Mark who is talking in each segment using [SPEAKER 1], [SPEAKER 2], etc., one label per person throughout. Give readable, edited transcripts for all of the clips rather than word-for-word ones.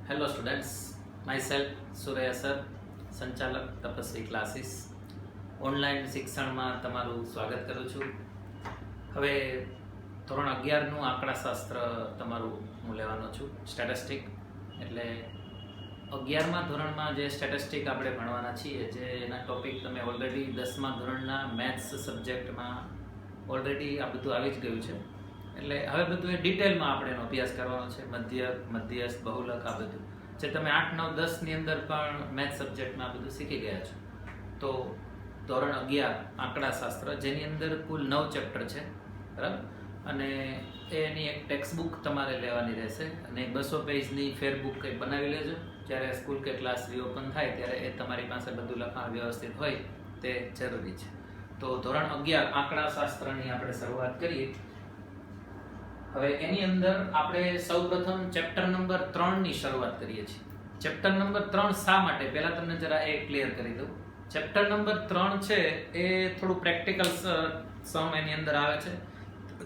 [SPEAKER 1] Hello students, myself Suraiya sir, સંચાલક Tapasvi classes. Online શિક્ષણમાં તમારું સ્વાગત કરું છું. હવે ધોરણ 11નું આંકડાશાસ્ત્ર તમારું હું લેવાનો છું, સ્ટેટિસ્ટિક. એટલે 11મા ધોરણમાં જે સ્ટેટિસ્ટિક આપણે ભણવાના છીએ, જે એના ટોપિક તમે ઓલરેડી 10મા ધોરણના મેથ્સ સબ્જેક્ટમાં ઓલરેડી આ બધું આવી જ ગયું છે. એટલે હવે બધું એ ડિટેલમાં આપણે એનો અભ્યાસ કરવાનો છે. મધ્યસ્થ, બહુલક, આ બધું જે તમે 8, 9, 10ની અંદર પણ મેથ્સ સબ્જેક્ટમાં આ બધું શીખી ગયા છો. તો ધોરણ 11 આંકડાશાસ્ત્ર, જેની અંદર કુલ 9 ચેપ્ટર છે, બરાબર. અને એની એક ટેક્સ્ટ બુક તમારે લેવાની રહેશે અને 200 પેજની ફેર બુક કંઈ બનાવી લેજો. જ્યારે સ્કૂલ કે ક્લાસ રીઓપન થાય ત્યારે એ તમારી પાસે બધું લખાણ વ્યવસ્થિત હોય તે જરૂરી છે. તો ધોરણ 11 આંકડાશાસ્ત્રની આપણે શરૂઆત કરીએ. હવે એની અંદર આપણે સૌપ્રથમ ચેપ્ટર નંબર 3ની શરૂઆત કરીએ છીએ. ચેપ્ટર નંબર 3 શા માટે, પહેલા તમને જરા એ ક્લિયર કરી દઉં. ચેપ્ટર નંબર 3 છે એ થોડું પ્રેક્ટિકલ સમ એની અંદર આવે છે,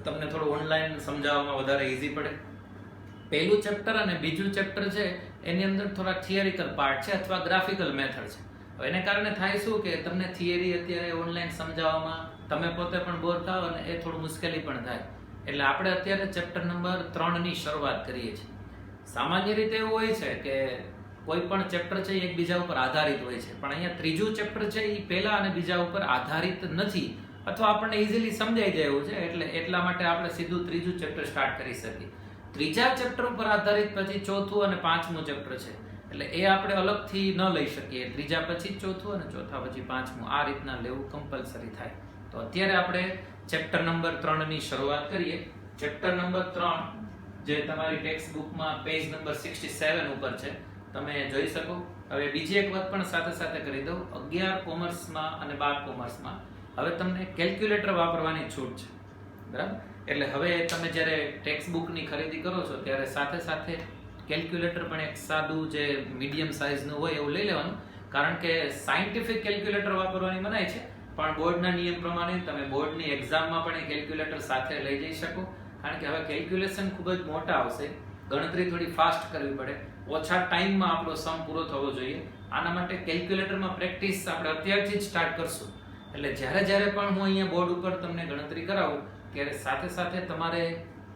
[SPEAKER 1] તમને થોડું ઓનલાઈન સમજાવવામાં વધારે ઈઝી પડે. પહેલું ચેપ્ટર અને બીજું ચેપ્ટર છે એની અંદર થોડા થિયરિકલ પાર્ટ છે અથવા ગ્રાફિકલ મેથડ છે. હવે એને કારણે થાય શું કે તમને થિયરી અત્યારે ઓનલાઈન સમજાવવામાં તમે પોતે પણ બોર થાવ અને એ થોડું મુશ્કેલી પણ થાય. એટલે આપણે અત્યારે ચેપ્ટર નંબર 3ની શરૂઆત કરીએ છીએ. સામાન્ય રીતે એવું હોય છે કે કોઈ પણ ચેપ્ટર છે એ એકબીજા ઉપર આધારિત હોય છે, પણ અહીંયા ત્રીજું ચેપ્ટર છે એ પહેલા અને બીજા ઉપર આધારિત નથી, અથવા આપણને ઇઝીલી સમજાઈ જાય એવું છે. એટલા માટે આપણે સીધું ત્રીજું ચેપ્ટર સ્ટાર્ટ કરી શકીએ. ત્રીજા ચેપ્ટર ઉપર આધારિત પછી ચોથું અને પાંચમું ચેપ્ટર છે, એટલે એ આપણે અલગથી ન લઈ શકીએ. ત્રીજા પછી ચોથું અને ચોથા પછી પાંચમું, આ રીતના લેવું કમ્પલસરી થાય. તો અત્યારે આપણે ચેપ્ટર નંબર 3ની શરૂઆત કરીએ. ચેપ્ટર નંબર 3 જે તમારી ટેક્સ્ટ બુકમાં પેજ નંબર 67 ઉપર છે, તમે જોઈ શકો. હવે બીજી એક વાત પણ સાથે સાથે કરી દઉં. 11 કોમર્સમાં અને 12 કોમર્સમાં હવે તમને કેલ્ક્યુલેટર વાપરવાની છૂટ છે, બરાબર. એટલે હવે તમે જ્યારે ટેક્સ્ટ બુકની ખરીદી કરો છો ત્યારે સાથે સાથે કેલ્ક્યુલેટર પણ એક સાદું જે મીડિયમ સાઇઝનું હોય એવું લઈ લેવાનું. કારણ કે સાયન્ટિફિક કેલ્ક્યુલેટર વાપરવાની મનાય છે, પણ બોર્ડના નિયમ પ્રમાણે તમે બોર્ડની એક્ઝામમાં પણ એ કેલ્ક્યુલેટર સાથે લઈ જઈ શકો. કારણ કે હવે કેલ્ક્યુલેશન ખૂબ જ મોટા આવશે, ગણતરી થોડી ફાસ્ટ કરવી પડે, ઓછા ટાઈમમાં આપણો સમ પૂરો થવો જોઈએ. આના માટે કેલ્ક્યુલેટરમાં પ્રેક્ટિસ આપણે અત્યારથી જ સ્ટાર્ટ કરશું. એટલે જ્યારે પણ હું અહીંયા બોર્ડ ઉપર તમને ગણતરી કરાવું ત્યારે સાથે સાથે તમારે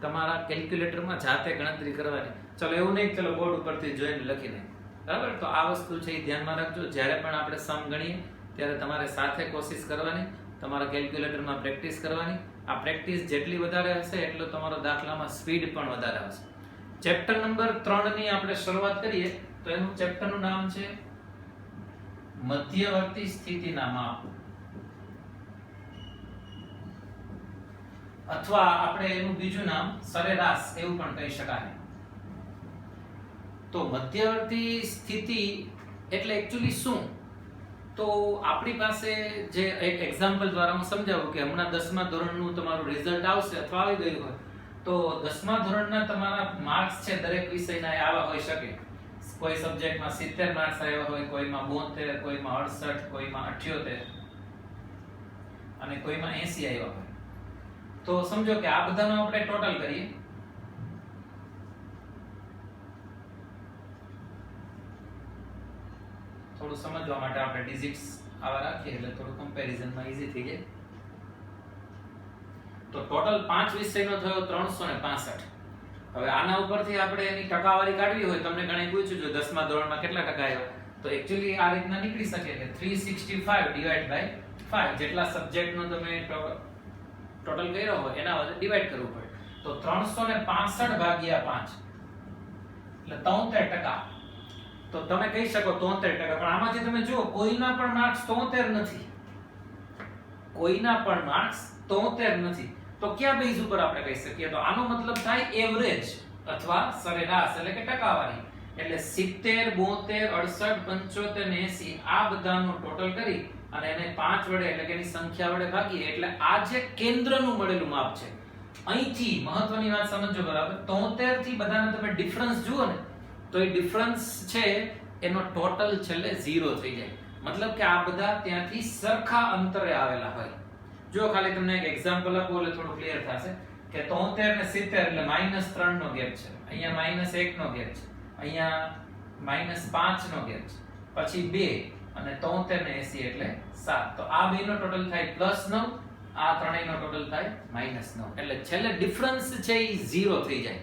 [SPEAKER 1] તમારા કેલ્ક્યુલેટરમાં જાતે ગણતરી કરવાની. ચલો એવું નહીં ચલો બોર્ડ ઉપરથી જોઈને લખી નહીં, બરાબર. તો આ વસ્તુ છે એ ધ્યાનમાં રાખજો. જ્યારે પણ આપણે સમ ગણીએ ત્યારે તમારે સાથે કોશિશ કરવાની, તમારા કેલ્ક્યુલેટરમાં પ્રેક્ટિસ કરવાની. આ પ્રેક્ટિસ જેટલી વધારે હશે એટલો તમારો દાખલામાં સ્પીડ પણ વધારે આવશે. ચેપ્ટર નંબર 3ની આપણે શરૂઆત કરીએ તો એનું ચેપ્ટરનું નામ છે મધ્યવર્તી સ્થિતિના માપ, અથવા આપણે એનું બીજું નામ સરેરાશ એવું પણ કહી શકાય. તો મધ્યવર્તી સ્થિતિ એટલે એક્ચ્યુઅલી શું? તો આપણી પાસે જે એક એક્ઝામ્પલ દ્વારા હું સમજાવું કે હમણાં 10મા ધોરણનું તમારું રિઝલ્ટ આવશે અથવા આવી ગયું હોય તો 10મા ધોરણના તમારા માર્ક્સ છે દરેક વિષયના આવા હોઈ શકે. કોઈ સબ્જેક્ટમાં 70 માર્ક્સ આવ્યા હોય, કોઈમાં 72, કોઈમાં 68, કોઈમાં 78 અને કોઈમાં 80 આવ્યા હોય. તો સમજો કે આ બધાનો આપણે ટોટલ કરીએ. થોડું સમજવા માટે આપણે ડિજિટ્સ આવા રાખીએ એટલે થોડું કમ્પેરિઝનમાં ઈઝી થઈ જાય. તો ટોટલ 5 વિષયનો થયો 365. હવે આના ઉપરથી આપણે એની ટકાવારી કાઢવી હોય, તમને ઘણે પૂછ્યું જો 10મા ધોરણમાં કેટલા ટકા આવ્યા, તો એક્ચ્યુઅલી આ રીતના નીકળી શકે કે 365 ડિવાઇડ બાય 5 જેટલા સબ્જેક્ટનો તમે ટોટલ કર્યો હોય એના વડે ડિવાઇડ કરવું પડે. તો 365 ભાગ્યા 5 એટલે 73%. તો તમે કહી શકો 73%, પણ આમાંથી તમે જુઓ કોઈના પણ માર્ક્સ 73 નથી, કોઈના પણ માર્ક્સ 73 નથી. તો કયા બેઝ ઉપર આપણે કહી શકીએ? તો આનો મતલબ થાય એવરેજ અથવા સરેરાશ એટલે કે ટકાવારી. એટલે 70, 72, 68, 75 ને 80 આ બધાનો ટોટલ કરી અને એને 5 વડે એટલે કે એની સંખ્યા વડે ભાગીએ એટલે આ જે કેન્દ્રનું મળેલું માપ છે. અહીંથી મહત્વની વાત સમજો, બરાબર. 73 થી બધાનો તમે ડિફરન્સ જુઓ ને તો એ ડિફરન્સ છે એનો ટોટલ છેલ્લે 0 થઈ જાય. મતલબ કે આ બધા ત્યાંથી સરખા અંતરે આવેલા હોય. જો ખાલી તમને એક એક્ઝામ્પલ આપું એટલે થોડું ક્લિયર થશે કે 73 ને 70 એટલે -3 નો ગેપ છે, અહીંયા -1 નો ગેપ છે, અહીંયા -5 નો ગેપ, પછી 2 અને 73 ને 80 એટલે 7. તો આ બેનો ટોટલ થાય +9, આ ત્રણેયનો ટોટલ થાય -9. એટલે છેલ્લે ડિફરન્સ છે એ 0 થઈ જાય.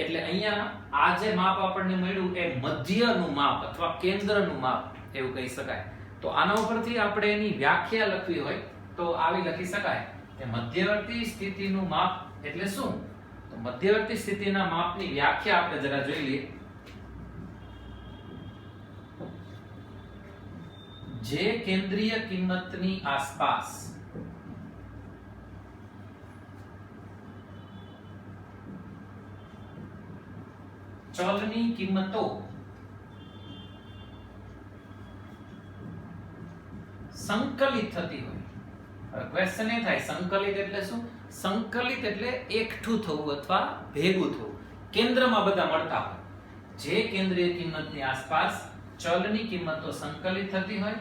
[SPEAKER 1] એટલે અહીંયા આ જે માપ આપણને મળ્યું એ મધ્યનું માપ અથવા કેન્દ્રનું માપ એવું કહી શકાય. તો આના ઉપરથી આપણે એની વ્યાખ્યા લખવી હોય તો આવી લખી શકાય કે મધ્યવર્તી સ્થિતિનું માપ એટલે શું? તો મધ્યવર્તી સ્થિતિના માપની વ્યાખ્યા આપણે જરા જોઈ લઈએ. જે કેન્દ્રીય કિંમતની આસપાસ ચલની કિંમતો સંકલિત થતી હોય. હવે ક્વેશ્ચન એ થાય સંકલિત એટલે શું? સંકલિત એટલે એકઠું થવું અથવા ભેગું થવું, કેન્દ્રમાં બધા મળતા હોય. જે કેન્દ્રીય કિંમતની આસપાસ ચલની કિંમતો સંકલિત થતી હોય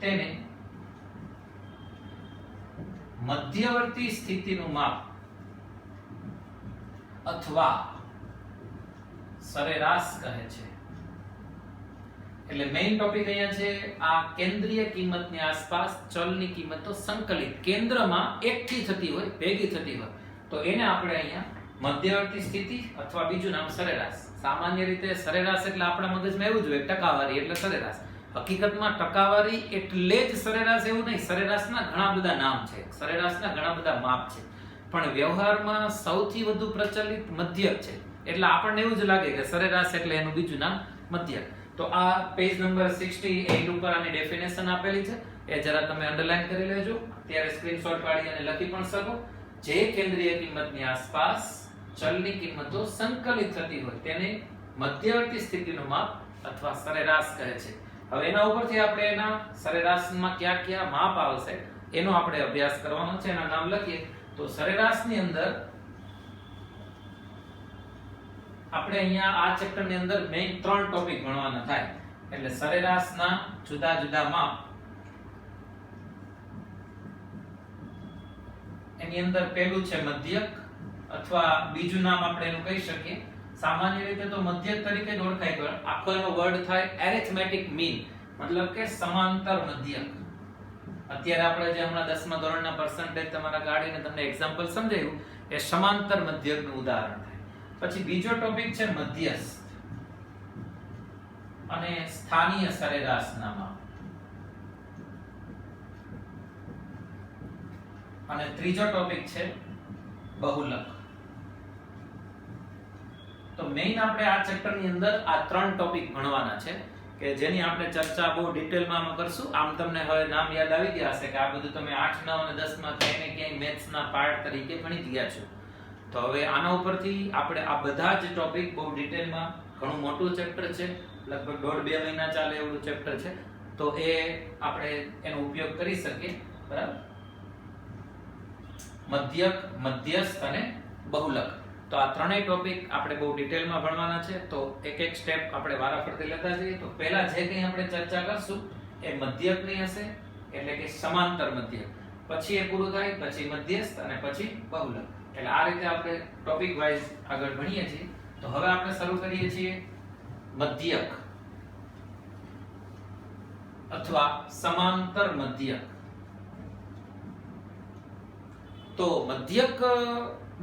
[SPEAKER 1] તેને મધ્યવર્તી સ્થિતિનું માપ અથવા સરેરાશ કહે છે. એટલે મેઇન ટોપિક અહીંયા છે આ કેન્દ્રીય કિંમતની આસપાસ ચલની કિંમતો સંકલિત, કેન્દ્રમાં એકઠી થતી હોય, ભેગી થતી હોય, તો એને આપણે અહીંયા મધ્યવર્તી સ્થિતિ અથવા બીજું નામ સરેરાશ. સામાન્ય રીતે સરેરાશ એટલે આપણા મગજમાં એવું જ હોય ટકાવારી એટલે સરેરાશ. હકીકતમાં ટકાવારી એટલે જ સરેરાશ એવું નહીં. સરેરાશના ઘણા બધા નામ છે, સરેરાશના ઘણા બધા માપ છે, પણ વ્યવહારમાં સૌથી વધુ પ્રચલિત મધ્યક છે. એટલે આપણને એવું જ લાગે કે સરેરાશ એટલે એનું બીજું નામ મધ્યક. તો આ પેજ નંબર 68 ઉપર આની ડેફિનેશન આપેલી છે, એ જરા તમે અંડરલાઈન કરી લેજો, ત્યારે સ્ક્રીનશોટ પાડી અને લખી પણ શકો. જે કેન્દ્રીય કિંમતની આસપાસ ચલની કિંમતો સંકલિત થતી હોય તેને મધ્યવર્તી સ્થિતિનું માપ અથવા સરેરાશ કહે છે. હવે એના ઉપરથી આપણે એના સરેરાશમાં કયા કયા માપ આવશે એનો આપણે અભ્યાસ કરવાનો છે. એના નામ લખીએ તો સરેરાશની અંદર આપણે અહીંયા આ ચેપ્ટરની અંદર મેઇન 3 ટોપિક ભણવાના થાય. એટલે સરેરાશના જુદા જુદા માપ, એની અંદર પહેલું છે મધ્યક અથવા બીજું નામ આપણે એનું કહી શકીએ. સામાન્ય રીતે તો મધ્યક તરીકે જ ઓળખાય, પણ આખો એનો વર્ડ થાય એરિથમેટિક મીન, મતલબ કે સમાંતર મધ્યક. અત્યારે આપણે જે હમણાં 10મા ધોરણના પર્સન્ટેજ તમારા કાઢીને તમને એક્ઝામ્પલ સમજાવ્યું એ સમાંતર મધ્યકનું ઉદાહરણ થાય. પછી બીજો ટોપિક છે મધ્યસ્થ અને સ્થાનીય સરેરાશના માપ. અને ત્રીજો ટોપિક છે બહુલક. તો મેઈન આપણે આ ચેપ્ટરની અંદર આ 3 ટોપિક ભણવાના છે કે જેની આપણે ચર્ચા બહુ ડિટેલમાં કરશું. આમ તમને હવે નામ યાદ આવી ગયા હશે કે આ બધું તમે 8, 9 અને 10 માં ક્યાંય ને ક્યાંય મેથ્સના પાર્ટ તરીકે ભણી ગયા છો. તો હવે આના ઉપરથી આપણે આ બધા જ ટોપિક બહુ ડિટેલમાં, ઘણું મોટું ચેપ્ટર છે, લગભગ 1.5-2 મહિના ચાલે એવું ચેપ્ટર છે, તો એ આપણે એનો ઉપયોગ કરી શકીએ. બરાબર? મધ્યક, મધ્યસ્થ અને બહુલક. તો આ ત્રણેય ટોપિક આપણે બહુ ડિટેલમાં ભણવાના છે. તો એક એક સ્ટેપ આપણે વારાફરતી લેતા જઈએ. તો પહેલા જે કંઈ આપણે ચર્ચા કરશું એ મધ્યકની હશે, એટલે કે સમાંતર મધ્યક. પછી એ પૂરું થાય, પછી મધ્યસ્થ અને પછી બહુલક. એટલે આ રીતે આપણે ટોપિક વાઇઝ આગળ ભણીએ છીએ. તો હવે આપણે શરૂ કરીએ છીએ મધ્યક અથવા સમાંતર મધ્યક. તો મધ્યક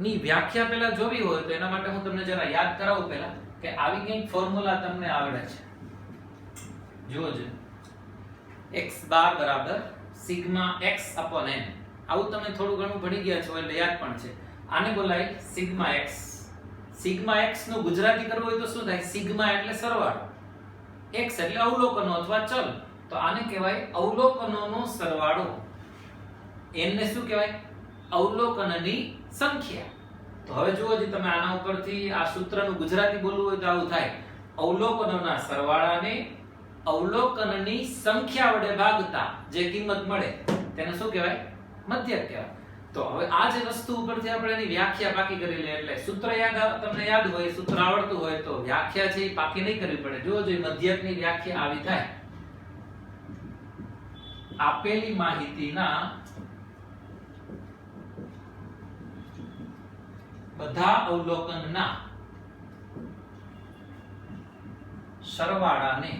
[SPEAKER 1] ની વ્યાખ્યા પહેલા જોવી હોય તો એના માટે હું તમને જરા યાદ કરાવું પહેલા કે આવી કંઈક ફોર્મ્યુલા તમને આવડે છે. જોજો, x બાર બરાબર સિગ્મા x અપોન n. આવું તમે થોડું ઘણું ભણી ગયા છો એટલે યાદ પણ છે. આને બોલાય સિગ્મા x. સિગ્મા x નું ગુજરાતી કરવું હોય તો શું થાય? સિગ્મા એટલે સરવાળો, x એટલે અવલોકનો અથવા ચલ, તો આને કહેવાય અવલોકનોનો સરવાળો. n ને શું કહેવાય? અવલોકનની સંખ્યા. તો હવે જુઓ જે તમે આના ઉપરથી આ સૂત્રનું ગુજરાતી બોલવું હોય તો આવું થાય: અવલોકનોના સરવાળાને અવલોકનની સંખ્યા વડે ભાગતા જે કિંમત મળે તેને શું કહેવાય? મધ્યક કહેવાય. તો હવે આ જે વસ્તુ ઉપરથી આપણે એની વ્યાખ્યા પાકી કરી લે. એટલે સૂત્ર તમને યાદ હોય, સૂત્ર આવડતું હોય તો વ્યાખ્યા છે એ પાકી નહીં કરવી પડે. જુઓ જો મધ્યકની વ્યાખ્યા આવી થાય: આપેલી માહિતીના બધા અવલોકનના સરવાળાને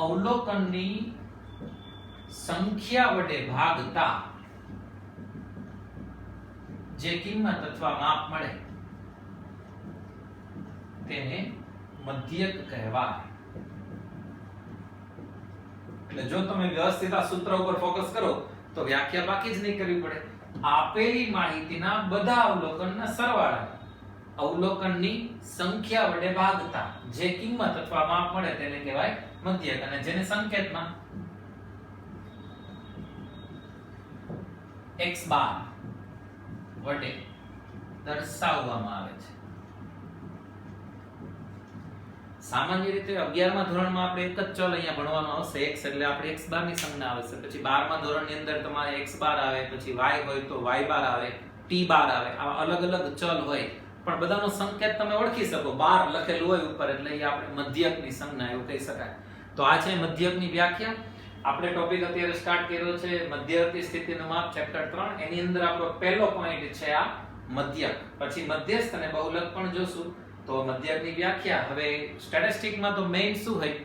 [SPEAKER 1] અવલોકનની સંખ્યા વડે ભાગતા જે કિંમત અથવા માપ મળે તેને મધ્યક કહેવાય. એટલે જો તમે વ્યવસ્થિત આ સૂત્ર ઉપર ફોકસ કરો તો વ્યાખ્યા બાકી જ નહીં કરવી પડે. આપેલી માહિતીના બધા અવલોકનના સરવાળા અવલોકનની સંખ્યા વડે ભાગતા જે કિંમત અથવા માપ મળે તેને કહેવાય મધ્યક, અને જેને સંકેતમાં x બાર વડે દર્શાવવામાં આવે છે. સામાન્ય રીતે 11મા ધોરણમાં આપણે એક જ ચલ અહીંયા ભણવામાં આવશે x, એટલે આપણે x બાર ની સંજ્ઞા આવે છે. પછી 12મા ધોરણની અંદર તમારે x બાર આવે, પછી y હોય તો y બાર આવે, t બાર આવે. આવા અલગ અલગ ચલ હોય પણ બધાનો સંકેત તમે ઓળખી શકો. બાર લખેલું હોય ઉપર એટલે એ આપણે મધ્યકની સંજ્ઞા એવું કહી શકાય. તો આ છે મધ્યકની વ્યાખ્યા. આપણે ટોપિક અત્યારે સ્ટાર્ટ કર્યો છે મધ્યવર્તી સ્થિતિનું માપ ચેપ્ટર 3. એની અંદર આપણો પહેલો પોઈન્ટ છે આ મધ્યક. પછી મધ્યસ્થ અને બહુલક પણ જોશું. તો મધ્યકની વ્યાખ્યા. હવે સ્ટેટિસ્ટિકમાં તો મેઈન શું હોય,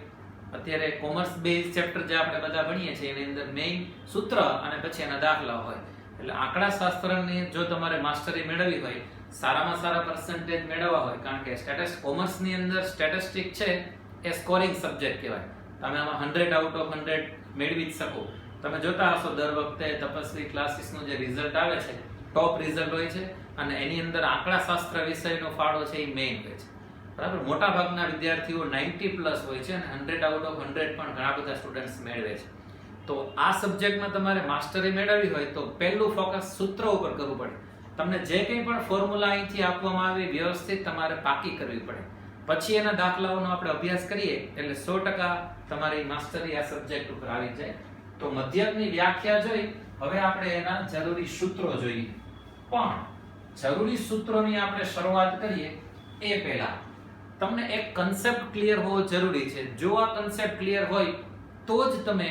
[SPEAKER 1] અત્યારે કોમર્સ બેઝ ચેપ્ટર જે આપણે બધા ભણીએ છીએ એની અંદર મેઈન સૂત્ર અને પછી એના દાખલા હોય. એટલે આંકડા શાસ્ત્રની જો તમારે માસ્ટરી મેળવવી હોય, સારામાં સારા પર્સન્ટેજ મેળવવા હોય, કારણ કે કોમર્સની અંદર સ્ટેટિસ્ટિક છે એ સ્કોરિંગ સબ્જેક્ટ કહેવાય. તમે આમાં 100 આઉટ ઓફ 100 મેળવી જ શકો. તમે જોતા હશો દર વખતે તપસ્વી ક્લાસીસનું જે રિઝલ્ટ આવે છે ટોપ રિઝલ્ટ હોય છે, અને એની અંદર આંકડા શાસ્ત્ર વિષયનો ફાળો છે એ મેઇન હોય છે. બરાબર, મોટા ભાગના વિદ્યાર્થીઓ 90+ હોય છે અને 100 આઉટ ઓફ 100 પણ ઘણા બધા સ્ટુડન્ટ્સ મેળવે છે. તો આ સબ્જેક્ટમાં તમારે માસ્ટરી મેળવવી હોય તો પહેલું ફોકસ સૂત્ર ઉપર કરવું પડે. તમને જે કંઈ પણ ફોર્મ્યુલા અહીંથી આપવામાં આવે વ્યવસ્થિત તમારે પાકી કરવી પડે. પછી એના દાખલાઓનો આપણે અભ્યાસ કરીએ એટલે 100% તમારી માસ્ટરી આ સબ્જેક્ટ ઉપર આવી જાય. તો મધ્યકની વ્યાખ્યા જોઈ, હવે આપણે એના જરૂરી સૂત્રો જોઈએ. પણ જરૂરી સૂત્રોની આપણે શરૂઆત કરીએ એ પહેલા તમને એક કન્સેપ્ટ ક્લિયર હોવો જરૂરી છે. જો આ કન્સેપ્ટ ક્લિયર હોય તો જ તમે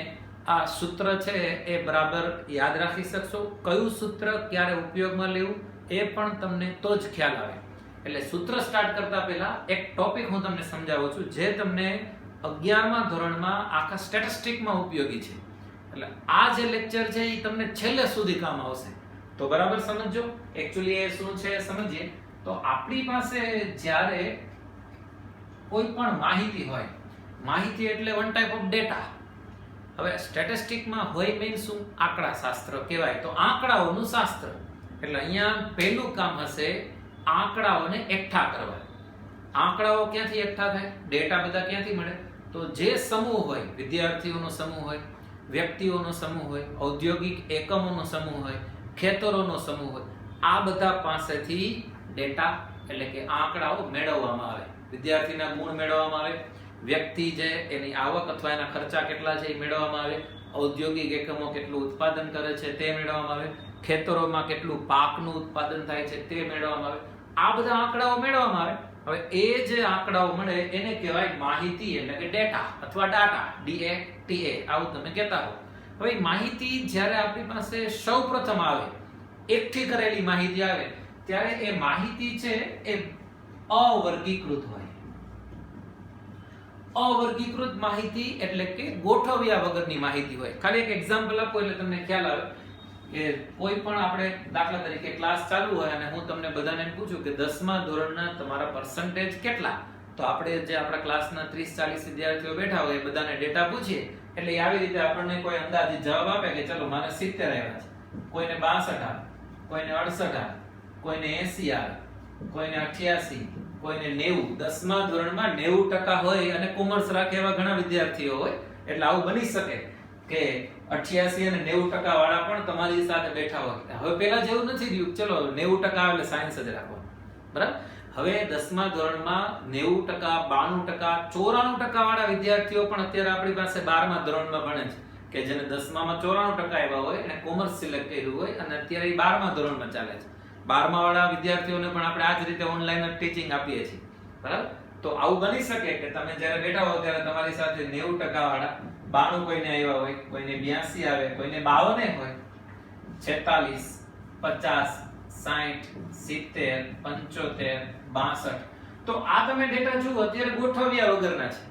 [SPEAKER 1] આ સૂત્ર છે એ બરાબર યાદ રાખી શકશો. કયું સૂત્ર ક્યારે ઉપયોગમાં લેવું એ પણ તમને તો જ ખ્યાલ આવે. એટલે સૂત્ર સ્ટાર્ટ કરતા પહેલા એક ટોપિક હું તમને સમજાવું છું જે તમને 11મા ધોરણમાં આખા સ્ટેટિસ્ટિકમાં ઉપયોગી છે. એટલે આ જે લેક્ચર છે એ તમને છેલ્લે સુધી કામ આવશે. તો બરાબર સમજો. એક્ચ્યુઅલી એ શું છે સમજીએ. તો આપણી પાસે જ્યારે કોઈ પણ માહિતી હોય, માહિતી એટલે વન ટાઈપ ઓફ ડેટા. હવે સ્ટેટિસ્ટિકમાં હોય મેઇન શું, આંકડા શાસ્ત્ર કહેવાય. તો આંકડાઓનું શાસ્ત્ર એટલે અહીંયા પહેલું કામ હશે આંકડાઓને એકઠા કરવા. આંકડાઓ ક્યાંથી એકઠા થાય, ડેટા બધા ક્યાંથી મળે? તો જે સમૂહ હોય, વિદ્યાર્થીઓનો સમૂહ હોય, વ્યક્તિઓનો સમૂહ હોય, ઔદ્યોગિક એકમોનો સમૂહ હોય, ખેતરોનો સમૂહ હોય, આ બધા પાસેથી ડેટા એટલે કે આંકડાઓ મેળવવામાં આવે. વિદ્યાર્થીના ગુણ મેળવવામાં આવે, વ્યક્તિ જે એની આવક અથવા એના ખર્ચા કેટલા છે એ મેળવવામાં આવે, ઔદ્યોગિક એકમો કેટલું ઉત્પાદન કરે છે તે મેળવવામાં આવે, ખેતરોમાં કેટલું પાકનું ઉત્પાદન થાય છે તે મેળવવામાં આવે. આ બધા આંકડાઓ મેળવવામાં આવે. હવે એ જે આંકડાઓ મળે એને કહેવાય માહિતી એટલે કે ડેટા અથવા ડાટા, DATA આવું તમે કહેતા હો. હવે માહિતી જ્યારે આપણી પાસે સૌપ્રથમ આવે, એકઠી કરેલી માહિતી આવે ત્યારે એ માહિતી છે એ અવર્ગીકૃત હોય. અવર્ગીકૃત માહિતી એટલે કે ગોઠવ્યા વગરની માહિતી હોય. ખાલી એક એક્ઝામ્પલ આપો એટલે તમને ખ્યાલ આવે કે કોઈ પણ આપણે દાખલા તરીકે ક્લાસ ચાલુ હોય અને હું તમને બધાને પૂછું કે 10મા ધોરણના તમારા પર્સન્ટેજ કેટલા, તો આપણે જે આપણા ક્લાસના 30-40 વિદ્યાર્થીઓ બેઠા હોય એ બધાને ડેટા પૂછીએ એટલે આવી રીતે આપણને કોઈ અંદાજિત જવાબ આપે કે ચલો મારે 70 આવ્યા છે, કોઈને 62 આવે, કોઈને 68 આવે, કોઈને 80 આવે, કોઈને 88, કોઈને 90. 10મા ધોરણમાં 90% હોય અને કોમર્સ રાખે એવા ઘણા વિદ્યાર્થીઓ હોય. એટલે આવું બની શકે કે 88 અને 90% વાળા પણ તમારી સાથે બેઠા હોય. હવે પેલા જેવું નથી રહ્યું ચલો 90% આવે એટલે સાયન્સ જ રાખો, બરાબર. હવે 10મા ધોરણમાં 90%, 92%, 94% વાળા વિદ્યાર્થીઓ પણ અત્યારે આપણી પાસે 12મા ધોરણમાં ભણે છે કે જેને 10મામાં 94% આવ્યા હોય અને કોમર્સ સિલેક્ટ કર્યું હોય અને અત્યારે 12મા ધોરણમાં ચાલે છે. 12મા વાળા વિદ્યાર્થીઓને પણ આપણે આ જ રીતે ઓનલાઈન જ ટીચિંગ આપીએ છીએ, બરાબર. તો આવું બની શકે કે તમે જ્યારે બેઠા હો ત્યારે તમારી સાથે 90% વાળા 92 કોઈને આવ્યા હોય, કોઈને 82 આવે, કોઈને 52 હોય, 46, 50, 60, 70, 75, 62 તો આ તમે ડેટા જુઓ અત્યારે ગોઠવ્યા વગરના છે.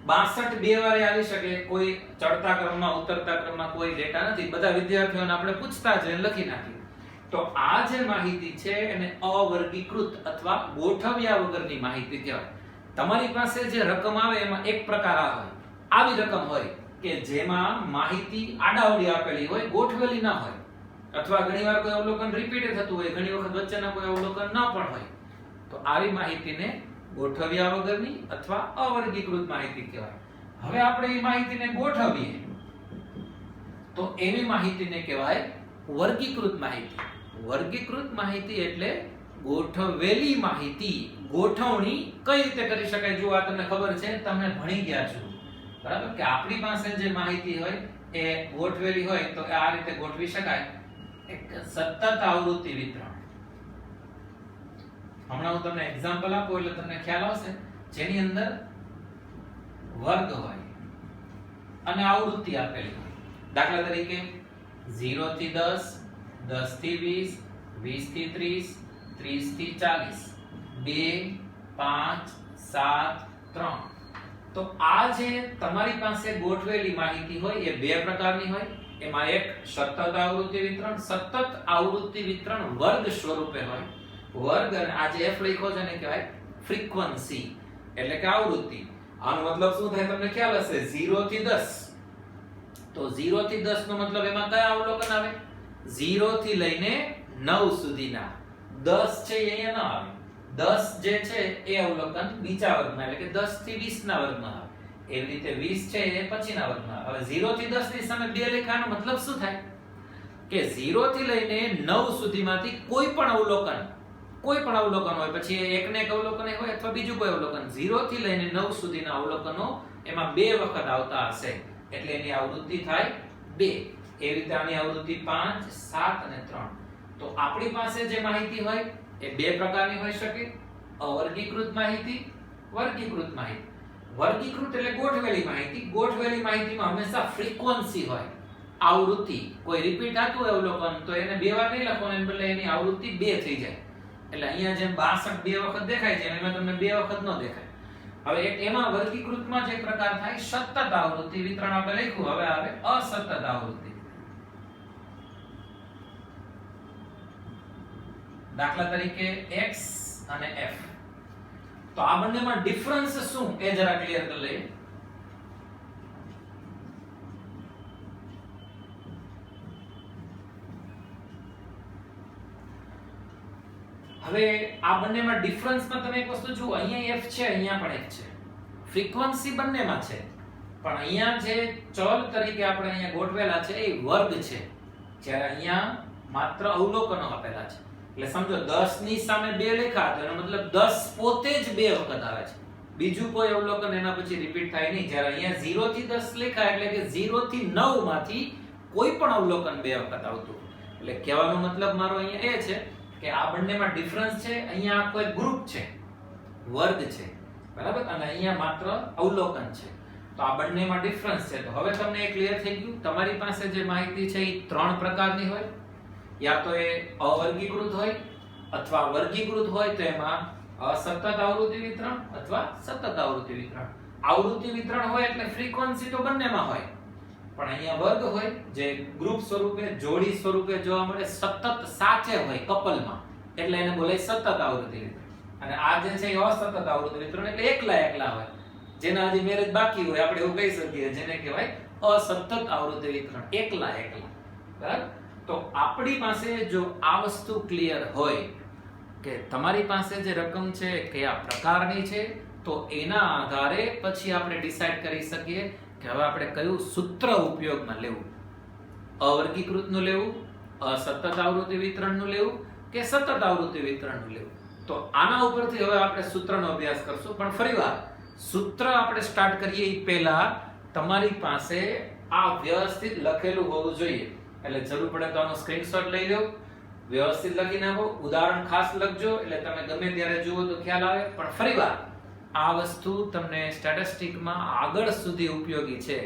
[SPEAKER 1] 62 બે વારે આવી શકે, કોઈ ચડતા ક્રમમાં ઉતરતા ક્રમમાં કોઈ ડેટા નથી. બધા વિદ્યાર્થીઓને આપણે પૂછતા જ લખી નાખ્યું. તો આ જે માહિતી છે એને અવર્ગીકૃત અથવા ગોઠવ્યા વગરની માહિતી કહેવાય. તમારી પાસે જે રકમ આવે એમાં એક પ્રકાર આ હોય, આવી રકમ હોય કે જેમાં માહિતી આડાઅવળી આપેલી હોય, ગોઠવેલી ના હોય, અથવા ઘણીવાર કોઈ અવલોકન રિપીટ થતું હોય, ઘણી વખત વચ્ચેના કોઈ અવલોકન ન પણ હોય. તો આવી માહિતીને ગોઠવ્યા વગરની અથવા અવર્ગીકૃત માહિતી કહેવાય. હવે આપણે એ માહિતીને ગોઠવીએ તો એવી માહિતીને કહેવાય વર્ગીકૃત માહિતી. વર્ગીકૃત માહિતી એટલે ગોઠવેલી માહિતી. ગોઠવણી કઈ રીતે કરી શકાય? જો આ તમને ખબર છે, તમે ભણી ગયા છો બરાબર, કે આપણી પાસે જે માહિતી હોય એ ગોઠવેલી હોય તો આ રીતે ગોઠવી શકાય. એક સતત આવૃત્તિ વિતરણ. હમણાં હું તમને એક્ઝામ્પલ આપું એટલે તમને ખ્યાલ આવશે. જેની અંદર વર્ગ હોય અને આવૃત્તિ આપેલી હોય. દાખલા તરીકે 0 થી 10, 10 થી 20, 20 થી 30, 30 થી 40, 2, 5, 7, 3. તો આ જે તમારી પાસે ગોઠવેલી માહિતી હોય એ બે પ્રકારની હોય. એમાં એક સતત આવૃત્તિ વિતરણ. સતત આવૃત્તિ વિતરણ વર્ગ સ્વરૂપે હોય. વર્ગ અને આ જે f લખ્યો છે એને કહેવાય ફ્રીક્વન્સી, એટલે કે આવૃત્તિ. આનો મતલબ શું થાય તમને ખ્યાલ હશે. 0 થી 10, તો 0 થી 10 નો મતલબ એમાં કયા અવલોકન આવે? 0 થી લઈને 9 સુધીના. 10 છે એ અહીંયા ન આવે. 10 જે છે એ અવલોકન બીજા વર્ગમાં, એટલે કે 10 થી 20 ના વર્ગમાં આવે. એવી રીતે 20 છે એ પછીના વર્ગમાં આવે. હવે 0 થી 10 ની સામે બે લેખાનો મતલબ શું થાય? કે 0 થી લઈને 9 સુધીમાંથી કોઈ પણ અવલોકન હોય, પછી એકને એક અવલોકન હોય અથવા બીજું કોઈ અવલોકન, 0 થી લઈને 9 સુધીના અવલોકનો એમાં બે વખત આવતા હશે એટલે એની આવૃત્તિ થાય 2. એવી રીતે આની આવૃત્તિ 5, 7 અને 3. તો આપણી પાસે જે માહિતી હોય એ બે પ્રકારની હોઈ શકે. અવર્ગીકૃત માહિતી, વર્ગીકૃત માહિતી. વર્ગીકૃત એટલે ગોઠવેલી માહિતી. ગોઠવેલી માહિતીમાં હંમેશા ફ્રીક્વન્સી હોય, આવૃત્તિ. કોઈ રિપીટ થતું હોય અવલોકન તો એને બે વાર નહીં લખવાનું, એને બદલે એની આવૃત્તિ 2 થઈ જાય. એટલે અહીંયા જેમ 62 બે વખત દેખાય છે એમાં તમને બે વખત ન દેખાય. હવે એક એમાં વર્ગીકૃતમાં જે પ્રકાર થાય સતત આવૃત્તિ વિતરણ આપણે લખ્યું. હવે આવે અસતત આવૃત્તિ. દાખલા તરીકે x અને f. તો આ બંનેમાં ડિફરન્સ શું એ જરા ક્લિયર કરી લઈએ. હવે આ બંનેમાં ડિફરન્સમાં તમે એક વસ્તુ જુઓ. અહીંયા f છે, અહીંયા પણ f છે. ફ્રીક્વન્સી બંનેમાં છે, પણ અહીંયા જે ચલ તરીકે આપણે અહીંયા ગોઠવેલા છે એ વર્ગ છે, જ્યારે અહીંયા માત્ર અવલોકનો આપેલા છે. એટલે સમજો 10 ની સામે 2 લખ્યા તો એનો મતલબ 10 પોતે જ બે વખત આવે છે, બીજું કોઈ અવલોકન એના પછી રિપીટ થાય નહીં. જ્યારે અહીંયા 0 થી 10 લખ્યા એટલે કે 0 થી 9 માંથી કોઈ પણ અવલોકન બે વખત આવતું. એટલે કહેવાનો મતલબ મારો અહીંયા એ છે કે આ બંનેમાં ડિફરન્સ છે. અહીંયા આખો એક ગ્રુપ છે, વર્ગ છે બરાબર, અને અહીંયા માત્ર અવલોકન છે. તો આ બંનેમાં ડિફરન્સ છે. તો હવે તમને એ ક્લિયર થઈ ગયું. તમારી પાસે જે માહિતી છે એ ત્રણ પ્રકારની હોય. યા તો એ અવર્ગીકૃત હોય અથવા વર્ગીકૃત હોય, તો એમાં અસતત આવૃત્તિ વિતરણ અથવા સતત આવૃત્તિ વિતરણ. આવૃત્તિ વિતરણ હોય એટલે ફ્રીક્વન્સી તો બંનેમાં હોય, પણ અહીંયા વર્ગ હોય જે ગ્રુપ સ્વરૂપે, જોડી સ્વરૂપે જોવા મળે, સતત સાચે હોય કપલમાં, એટલે એને બોલાય સતત આવૃત્તિ વિતરણ. અને આ જે છે એ અસતત આવૃત્તિ વિતરણ એટલે એકલા હોય, જેના હજી મેરેજ બાકી હોય આપણે એવું કહી શકીએ, જેને કહેવાય અસતત આવૃત્તિ વિતરણ, એકલા બરાબર. તો આપણી પાસે જો આ વસ્તુ ક્લિયર હોય કે તમારી પાસે જે રકમ છે કયા પ્રકારની છે, તો એના આધારે પછી આપણે ડિસાઈડ કરી શકીએ કે હવે આપણે કયું સૂત્ર ઉપયોગમાં લેવું. અવર્ગીકૃતનું લેવું, અસતત આવૃત્તિ વિતરણનું લેવું કે સતત આવૃત્તિ વિતરણનું લેવું. તો આના ઉપરથી હવે આપણે સૂત્રનો અભ્યાસ કરશું. પણ ફરીવાર સૂત્ર આપણે સ્ટાર્ટ કરીએ એ પહેલા તમારી પાસે આ વ્યવસ્થિત લખેલું હોવું જોઈએ. એટલે જરૂર પડે તો આનો સ્ક્રીનશોટ લઈ લો, વ્યવસ્થિત લખી નાખો, ઉદાહરણ ખાસ લખજો એટલે તમે ગમે ત્યારે જુઓ તો ખ્યાલ આવે. પણ ફરીવાર આ વસ્તુ તમને સ્ટેટિસ્ટિકમાં આગળ સુધી ઉપયોગી છે,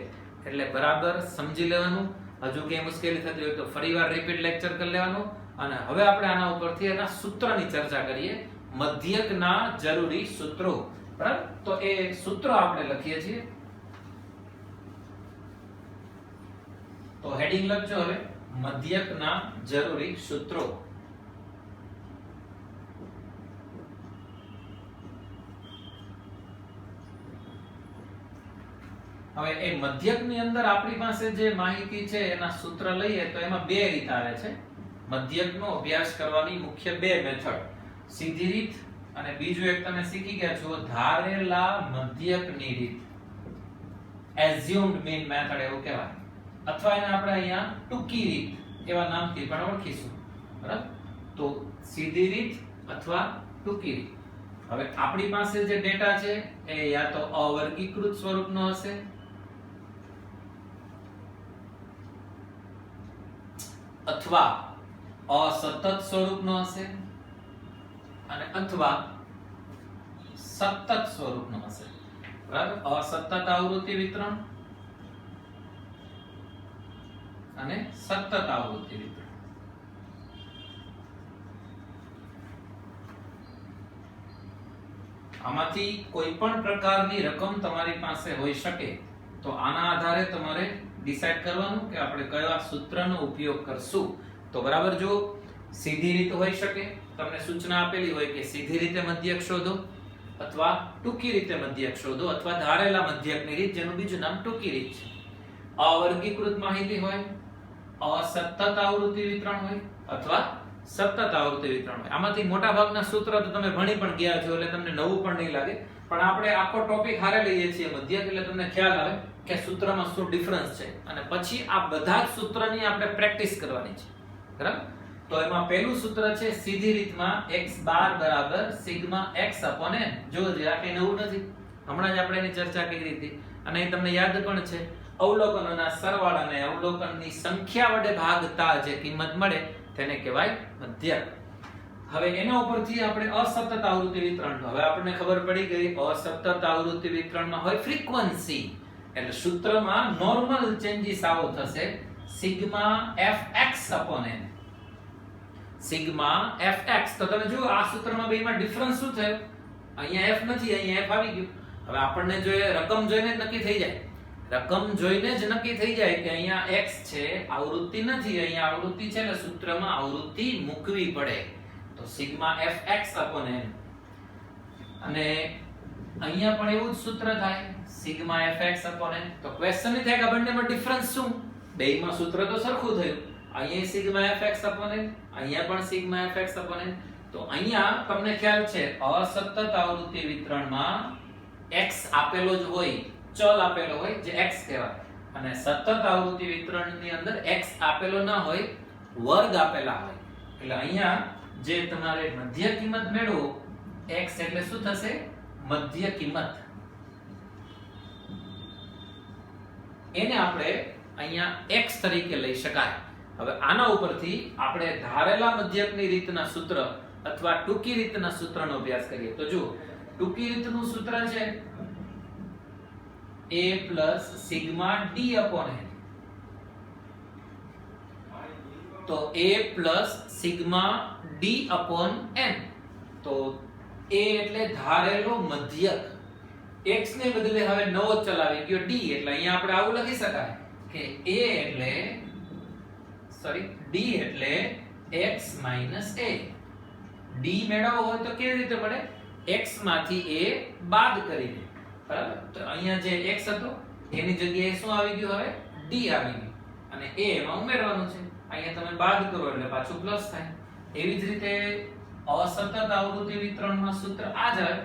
[SPEAKER 1] એટલે બરાબર સમજી લેવાનું. હજુ ક્યાંય મુશ્કેલી થતી હોય તો ફરીવાર રિપીટ લેક્ચર કરી લેવાનું. અને હવે આપણે આના ઉપરથી એના સૂત્રની ચર્ચા કરીએ મધ્યકના જરૂરી સૂત્રો. બરાબર, તો એ સૂત્રો આપણે લખીએ છીએ. તો હેડિંગ લખજો હવે, મધ્યકના જરૂરી સૂત્રો. હવે એ મધ્યકની અંદર આપણી પાસે જે માહિતી છે એના સૂત્ર લઈએ તો એમાં બે રીત આવે છે. મધ્યકનો અભ્યાસ કરવાની મુખ્ય બે મેથડ, સીધી રીત અને બીજું એક તમે શીખી ગયા છો ધારેલા મધ્યકની રીત, એઝ્યુમ્ડ મીન મેથડ એવું કહેવાય, અથવા એને આપણે અહીંયા ટૂંકી રીત એવા નામથી પણ ઓળખીશું. બરાબર, તો સીધી રીત અથવા ટૂંકી રીત. હવે આપણી પાસે જે ડેટા છે એ યા તો અવર્ગીકૃત સ્વરૂપનો હશે અથવા અસતત સ્વરૂપનો હશે અને અથવા સતત સ્વરૂપનો હશે. બરાબર, અસતત આવૃત્તિ વિતરણ અને સતત આવૃત્તિ વિતરણ. આમાંથી કોઈ પણ પ્રકારની રકમ તમારી પાસે હોઈ શકે, તો આના આધારે તમારે ડિસાઈડ કરવાનું કે આપણે કયા સૂત્રનો ઉપયોગ કરશું. તો બરાબર, જો સીધી રીત હોઈ શકે, તમને સૂચના આપેલી હોય કે સીધી રીતે મધ્યક શોધો અથવા ટૂંકી રીતે મધ્યક શોધો અથવા ધારેલા મધ્યકની રીત જેનું બીજું નામ ટૂંકી રીત છે. અવર્ગીકૃત માહિતી હોય, અસતત આવૃત્તિ વિતરણ હોય અથવા સતત આવૃત્તિ વિતરણ હોય. આમાંથી મોટા ભાગના સૂત્ર તો તમે ભણી પણ ગયા છો એટલે તમને નવું પણ નહીં લાગે, પણ આપણે આખો ટોપિક હારે લઈએ છીએ મધ્યક એટલે તમને ખ્યાલ આવે કે સૂત્રમાં શું ડિફરન્સ છે અને પછી આ બધા જ સૂત્રની આપણે પ્રેક્ટિસ કરવાની છે. બરાબર, તો એમાં પહેલું સૂત્ર છે સીધી રીતમાં x બાર બરાબર સિગ્મા x અપોન n. જો આ કઈ નવું નથી, હમણાં જ આપણે એની ચર્ચા કરી હતી અને એ તમને યાદ પણ છે. અવલોકનોના સરવાળાને અવલોકનની સંખ્યા વડે ભાગતા જે કિંમત મળે તેને કહેવાય મધ્યક. હવે એના ઉપરથી આપણે અસતત આવૃત્તિ વિતરણ, હવે આપણને ખબર પડી ગઈ અસતત આવૃત્તિ વિતરણમાં હોય ફ્રીક્વન્સી, એટલે સૂત્રમાં નોર્મલ ચેન્જીસ આવો થશે sigma fx upon n. Sigma fx, તો તમે જુઓ આ સૂત્રમાં બેમાં ડિફરન્સ શું થયો? અહીંયા f નથી, અહીંયા f આવી ગયું. હવે આપણને જો રકમ જોઈને જ નક્કી થઈ જાય, રકમ જોઈને જ નક્કી થઈ જાય કે અહીંયા x છે, આવૃત્તિ નથી, અહીંયા આવૃત્તિ છે એટલે સૂત્રમાં આવૃત્તિ મૂકવી પડે. તો સિગ્મા fx અપોન n. અને અહીંયા પણ એવું જ સૂત્ર થાય સિગ્મા fx અપોન n. તો ક્વેશ્ચન એ થાય કે બંનેમાં ડિફરન્સ શું? બેયમાં સૂત્ર તો સરખું થયું, અહીંયા સિગ્મા fx અપોન n, અહીંયા પણ સિગ્મા fx અપોન n. તો અહીંયા તમને ખ્યાલ છે અસતત આવૃત્તિ વિતરણમાં x આપેલો જ હોય, ચલ આપેલો હોય જે x કહેવાય, અને સતત આવૃત્તિ વિતરણની અંદર x આપેલો ના હોય, વર્ગ આપેલા હોય. એટલે અહીંયા જે તમારે મધ્ય કિંમત મેળવો x એટલે શું થશે? મધ્ય કિંમત. એને આપણે અહીંયા x તરીકે લઈ શકાય. હવે આના ઉપરથી આપણે ધારેલા મધ્યકની રીતના સૂત્ર અથવા ટૂંકી રીતના સૂત્રનો અભ્યાસ કરીએ. તો જુઓ, ટૂંકી રીતનું સૂત્ર છે a plus sigma d upon n. તો a plus sigma d upon n. તો a એટલે ધારેલો મધ્યક, x ને બદલે હવે નવો ચલ આવી ગયો d, એટલે અહીંયા આપણે આવું લખી શકાય કે a એટલે d એટલે x minus a. d મેળવવો હોય તો કેવી રીતે મળે? x માંથી a બાદ કરીને. બરાબર, તો અહીંયા જે x હતો એની જગ્યાએ શું આવી ગયું? હવે d આવી ગયું અને a એમાં ઉમેરવાનું છે. અહીંયા તમે બાદ કરો એટલે પાછું પ્લસ થાય. એવી જ રીતે અસતત આવૃત્તિ વિતરણમાં સૂત્ર આ જ આવે.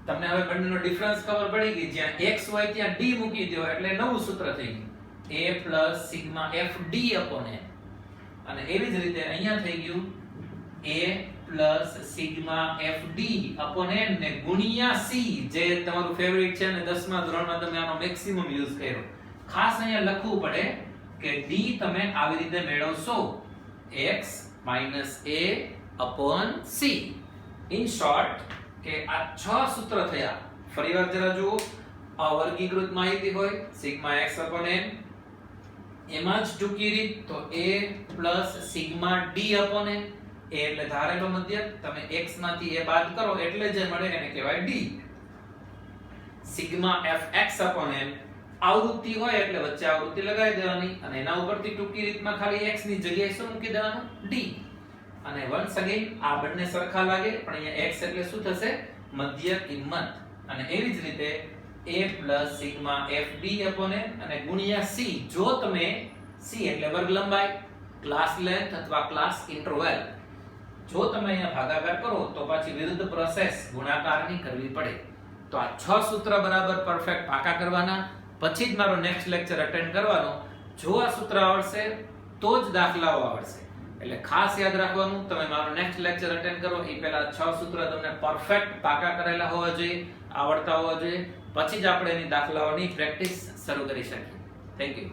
[SPEAKER 1] તમને હવે બંનેનો ડિફરન્સ ખબર પડી ગઈ, જ્યાં x હોય ત્યાં d મૂકી દો એટલે નવું સૂત્ર થઈ ગયું a sigma fd upon n. અને એવી જ રીતે અહીંયા થઈ ગયું a sigma fd upon n ને ગુણ્યા c, જે તમારું ફેવરિટ છે અને 10મા ધોરણમાં તમે આનો મેક્સિમમ યુઝ કર્યો. ખાસ અહીંયા લખવું પડે કે d તમે આવી રીતે મેળવશો x minus a upon c. In short કે આ 6 સૂત્ર થયા. ફરીવાર જરા જુઓ, અવર્ગીકૃત માહિતી હોય સિગ્મા x upon n, એમાં જ ટૂંકી રીત તો a sigma d upon n, a એટલે ધારેલો મધ્યક, તમે x માંથી a બાદ કરો એટલે જે મળે એને કહેવાય d. સિગ્મા fx n આવૃત્તિ હોય એટલે વચ્ચે આવૃત્તિ લગાવી દેવાની અને એના ઉપરથી ટૂંકી રીતમાં ખાલી x ની જગ્યાએ શું મૂકી દેવાનું d. અને વન્સ અગેન આ બંને સરખા લાગે પણ અહીંયા x એટલે શું થશે મધ્ય કિંમત. અને એવી જ રીતે a સિગ્મા fd n અને ગુણ્યા c. જો તમે c એટલે વર્ગ લંબાઈ, ક્લાસ લેન્થ અથવા ક્લાસ ઇન્ટરવલ, જો તમે અહીંયા ભાગાકાર કરો તો પાછી વિરુદ્ધ પ્રોસેસ ગુણાકારની કરવી પડે. તો આ 6 સૂત્ર બરાબર પરફેક્ટ પાકા કરવાના, પછી જ મારો નેક્સ્ટ લેક્ચર અટેન્ડ કરવાનો. જો આ સૂત્ર આવડશે તો જ દાખલાઓ આવડશે. એટલે ખાસ યાદ રાખવાનું, તમે મારો નેક્સ્ટ લેક્ચર અટેન્ડ કરો એ પહેલા 6 સૂત્ર તમને પરફેક્ટ પાકા કરેલા હોવા જોઈએ, આવડતા હોવા જોઈએ, પછી જ આપણે એની દાખલાઓની પ્રેક્ટિસ શરૂ કરી શકીએ. Thank you.